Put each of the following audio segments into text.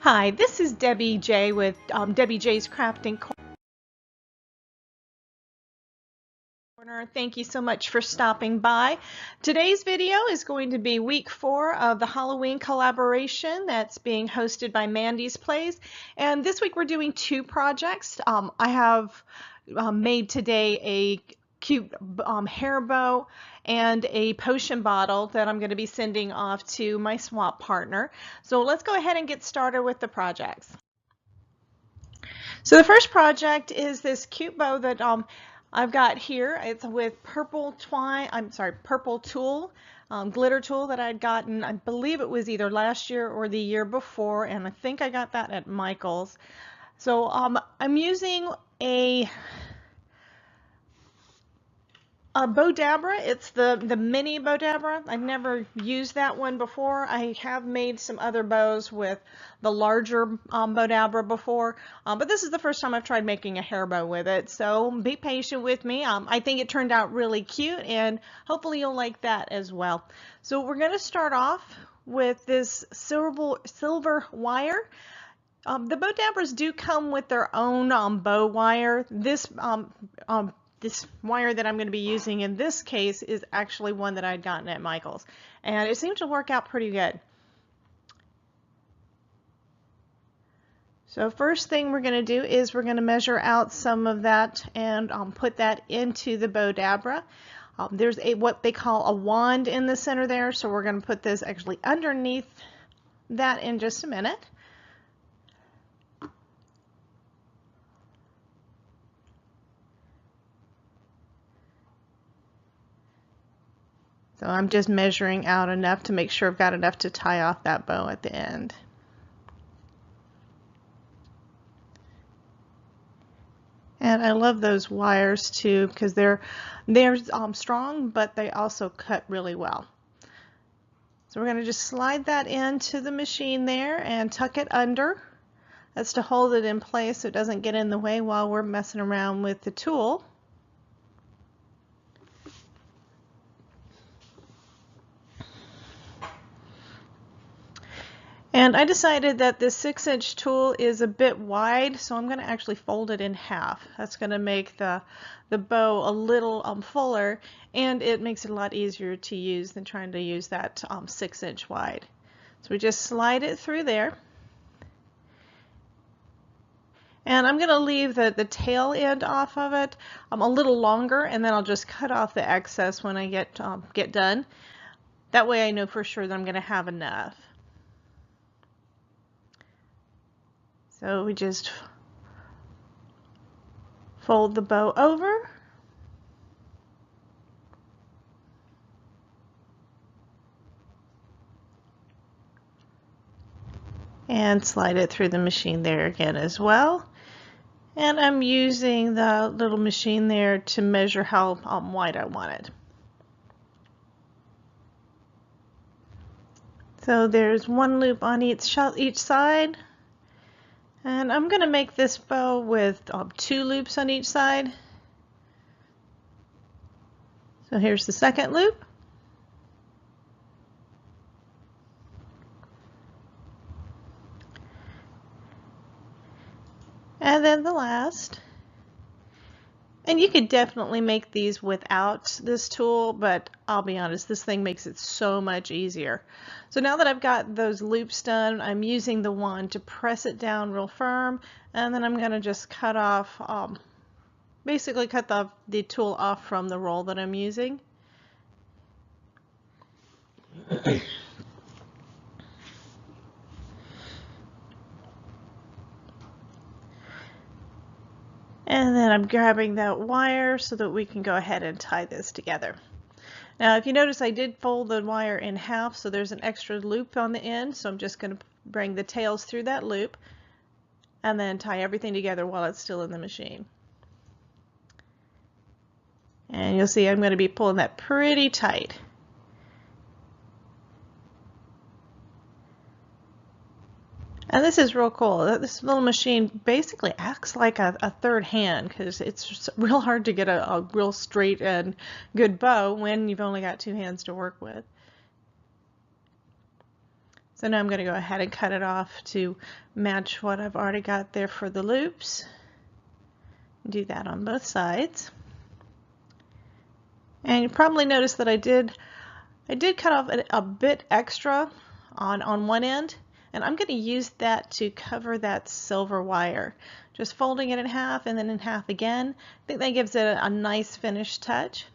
Hi, this is Debbie J with Debbie J's Crafting Corner. Thank you so much for stopping by. Today's video is going to be week 4 of the Halloween collaboration that's being hosted by Mandy's Plays. And this week we're doing 2 projects. I have made today a cute hair bow and a potion bottle that I'm going to be sending off to my swap partner. So let's go ahead and get started with the projects. So the first project is this cute bow that I've got here. It's with purple tulle, glitter tulle that I'd gotten, I believe it was either last year or the year before, and I think I got that at Michael's. So I'm using a Bow Dabra. It's the mini Bow Dabra. I've never used that one before. I have made some other bows with the larger Bow Dabra before, but this is the first time I've tried making a hair bow with it, so be patient with me. I think it turned out really cute, and hopefully you'll like that as well. So we're going to start off with this silver wire. The Bow Dabras do come with their own bow wire. This wire that I'm going to be using in this case is actually one that I'd gotten at Michael's, and it seemed to work out pretty good. So first thing we're going to do is we're going to measure out some of that and put that into the Bow Dabra. There's what they call a wand in the center there, so we're going to put this actually underneath that in just a minute. So I'm just measuring out enough to make sure I've got enough to tie off that bow at the end. And I love those wires too because they're strong, but they also cut really well. So we're going to just slide that into the machine there and tuck it under. That's to hold it in place so it doesn't get in the way while we're messing around with the tool. And I decided that this 6-inch tool is a bit wide, so I'm going to actually fold it in half. That's going to make the bow a little fuller, and it makes it a lot easier to use than trying to use that 6-inch wide. So we just slide it through there. And I'm going to leave the tail end off of it a little longer, and then I'll just cut off the excess when I get done. That way I know for sure that I'm going to have enough. So we just fold the bow over. And slide it through the machine there again as well. And I'm using the little machine there to measure how wide I want it. So there's one loop on each side. And I'm going to make this bow with 2 loops on each side. So here's the second loop. And then the last. And you could definitely make these without this tool, but I'll be honest, this thing makes it so much easier. So now that I've got those loops done, I'm using the wand to press it down real firm, and then I'm going to just cut off, basically cut the tool off from the roll that I'm using. And then I'm grabbing that wire so that we can go ahead and tie this together. Now if you notice, I did fold the wire in half, so there's an extra loop on the end, so I'm just going to bring the tails through that loop and then tie everything together while it's still in the machine. And you'll see I'm going to be pulling that pretty tight. And this is real cool. This little machine basically acts like a third hand because it's just real hard to get a real straight and good bow when you've only got 2 hands to work with. So now I'm going to go ahead and cut it off to match what I've already got there for the loops. Do that on both sides. And you probably noticed that I did cut off a bit extra on one end, and I'm going to use that to cover that silver wire. Just folding it in half and then in half again. I think that gives it a nice finished touch.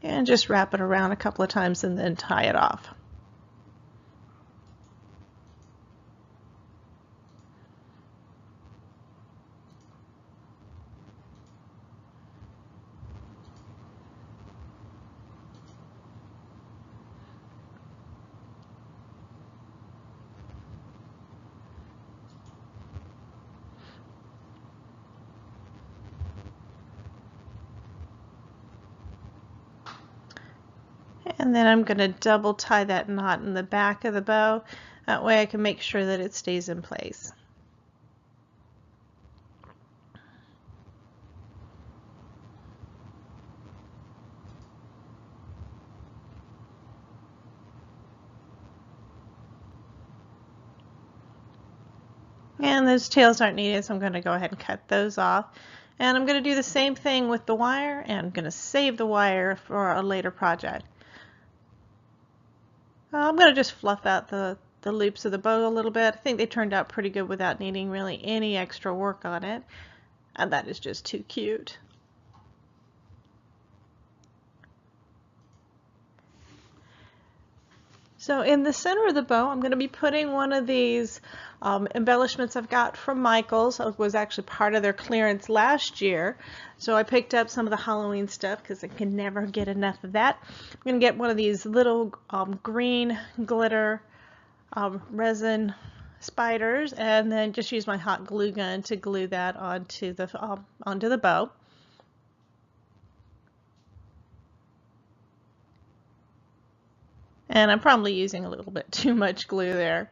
And just wrap it around a couple of times and then tie it off. And then I'm going to double tie that knot in the back of the bow. That way I can make sure that it stays in place. And those tails aren't needed, so I'm going to go ahead and cut those off. And I'm going to do the same thing with the wire, and I'm going to save the wire for a later project. I'm going to just fluff out the loops of the bow a little bit. I think they turned out pretty good without needing really any extra work on it. And that is just too cute. So in the center of the bow, I'm going to be putting one of these embellishments I've got from Michaels. It was actually part of their clearance last year. So I picked up some of the Halloween stuff because I can never get enough of that. I'm going to get one of these little green glitter resin spiders and then just use my hot glue gun to glue that onto the bow. And I'm probably using a little bit too much glue there.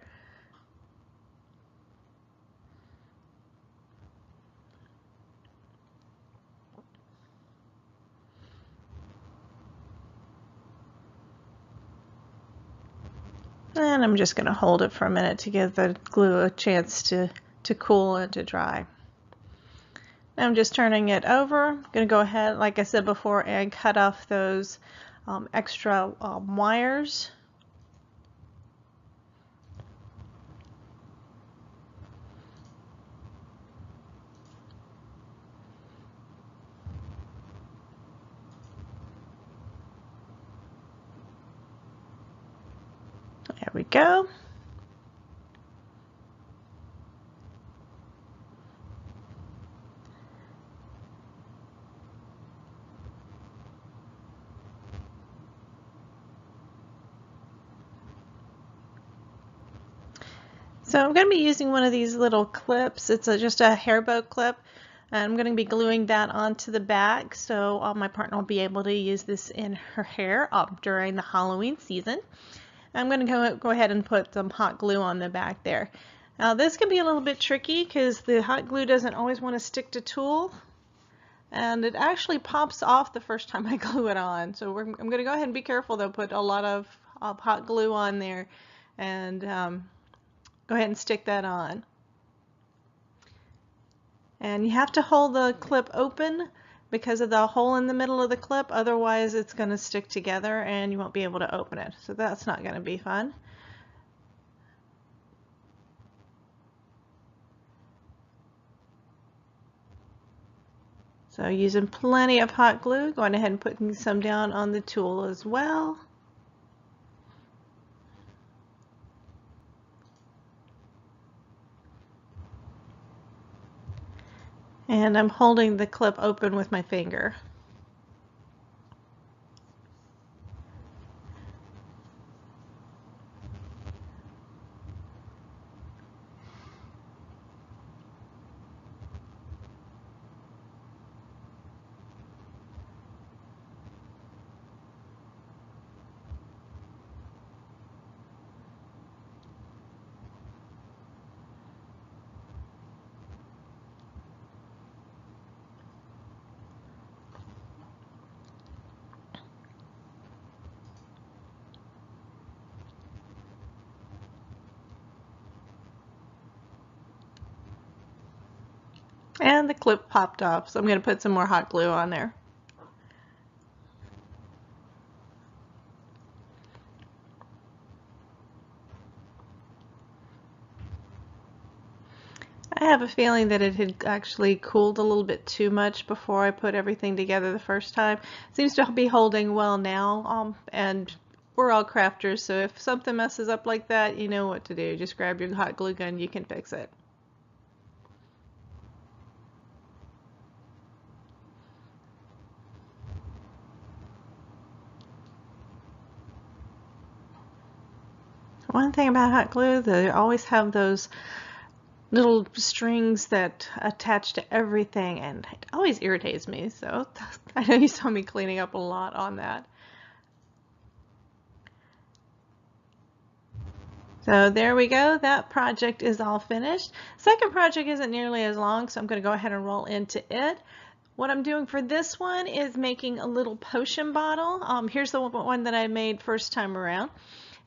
And I'm just going to hold it for a minute to give the glue a chance to cool and to dry. Now I'm just turning it over. I'm going to go ahead, like I said before, and cut off those extra wires. There we go. So I'm going to be using one of these little clips. It's just a hair bow clip. And I'm going to be gluing that onto the back so my partner will be able to use this in her hair during the Halloween season. I'm going to go ahead and put some hot glue on the back there. Now this can be a little bit tricky because the hot glue doesn't always want to stick to tulle. And it actually pops off the first time I glue it on. So I'm going to go ahead and be careful though, put a lot of hot glue on there and go ahead and stick that on. And you have to hold the clip open because of the hole in the middle of the clip, otherwise it's going to stick together and you won't be able to open it. So that's not going to be fun. So using plenty of hot glue, going ahead and putting some down on the tool as well. And I'm holding the clip open with my finger. And the clip popped off, so I'm going to put some more hot glue on there. I have a feeling that it had actually cooled a little bit too much before I put everything together the first time. Seems to be holding well now, and we're all crafters, so if something messes up like that, you know what to do. Just grab your hot glue gun, you can fix it. One thing about hot glue, they always have those little strings that attach to everything, and it always irritates me, so I know you saw me cleaning up a lot on that. So there we go, that project is all finished. Second project isn't nearly as long, so I'm going to go ahead and roll into it. What I'm doing for this one is making a little potion bottle. Here's the one that I made first time around,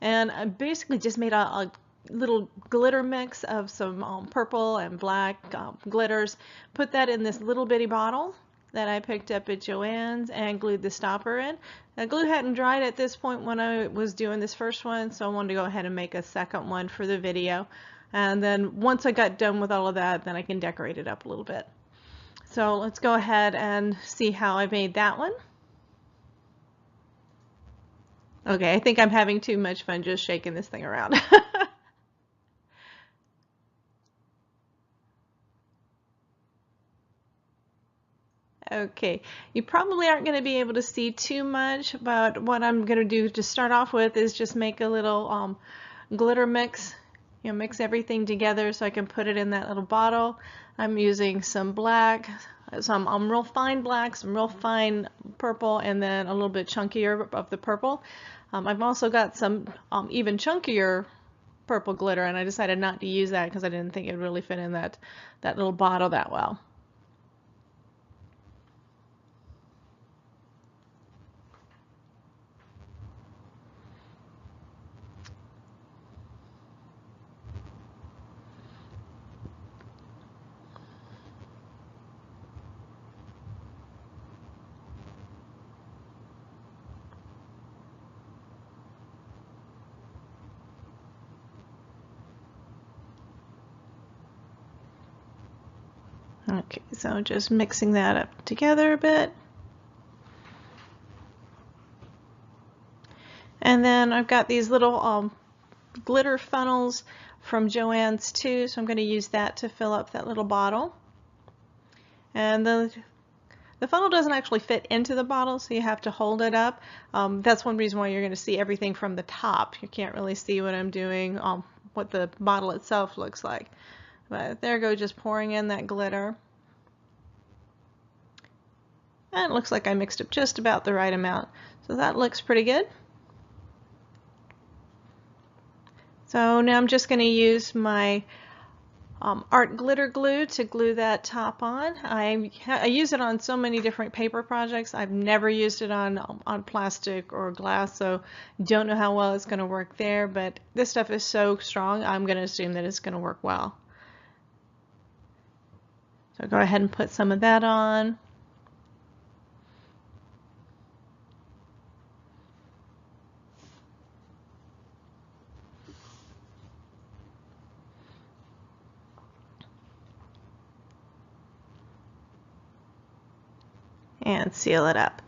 and I basically just made a little glitter mix of some purple and black glitters, put that in this little bitty bottle that I picked up at Joann's and glued the stopper in. The glue hadn't dried at this point when I was doing this first one, so I wanted to go ahead and make a second one for the video. And then once I got done with all of that, then I can decorate it up a little bit. So let's go ahead and see how I made that one. Okay, I think I'm having too much fun just shaking this thing around. Okay, you probably aren't going to be able to see too much, but what I'm going to do to start off with is just make a little glitter mix. You know, mix everything together so I can put it in that little bottle. I'm using some black, some real fine black, some real fine purple, and then a little bit chunkier of the purple. I've also got some even chunkier purple glitter, and I decided not to use that because I didn't think it would really fit in that little bottle that well. Okay, so just mixing that up together a bit. And then I've got these little glitter funnels from Joann's too, so I'm going to use that to fill up that little bottle. And the funnel doesn't actually fit into the bottle, so you have to hold it up. That's one reason why you're going to see everything from the top. You can't really see what I'm doing, what the bottle itself looks like. But there I go, just pouring in that glitter. And it looks like I mixed up just about the right amount. So that looks pretty good. So now I'm just going to use my art glitter glue to glue that top on. I use it on so many different paper projects. I've never used it on plastic or glass, so don't know how well it's going to work there, but this stuff is so strong, I'm going to assume that it's going to work well. So go ahead and put some of that on. And seal it up.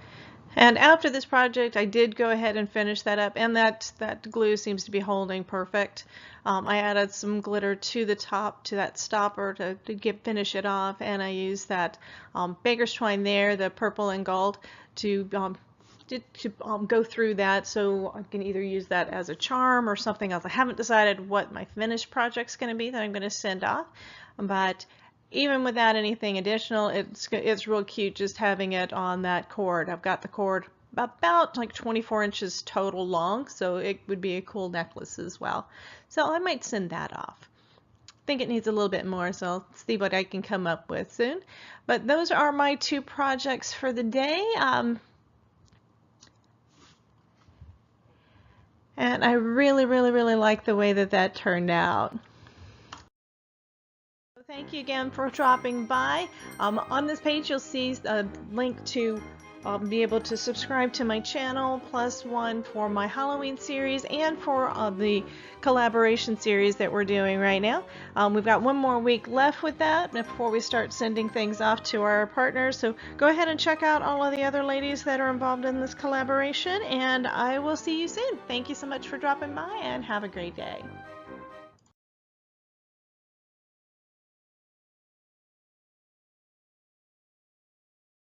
And after this project, I did go ahead and finish that up, and that glue seems to be holding perfect. I added some glitter to the top, to that stopper to finish it off, and I used that baker's twine there, the purple and gold, to go through that, so I can either use that as a charm or something else. I haven't decided what my finished project's going to be that I'm going to send off, but even without anything additional, it's real cute just having it on that cord. I've got the cord about like 24 inches total long, so it would be a cool necklace as well. So I might send that off. I think it needs a little bit more, so I'll see what I can come up with soon. But those are my two projects for the day. And I really, really, really like the way that turned out. Thank you again for dropping by. On this page you'll see a link to be able to subscribe to my channel, +1 for my Halloween series and for the collaboration series that we're doing right now. We've got one more week left with that before we start sending things off to our partners, so go ahead and check out all of the other ladies that are involved in this collaboration, and I will see you soon. Thank you so much for dropping by, and have a great day.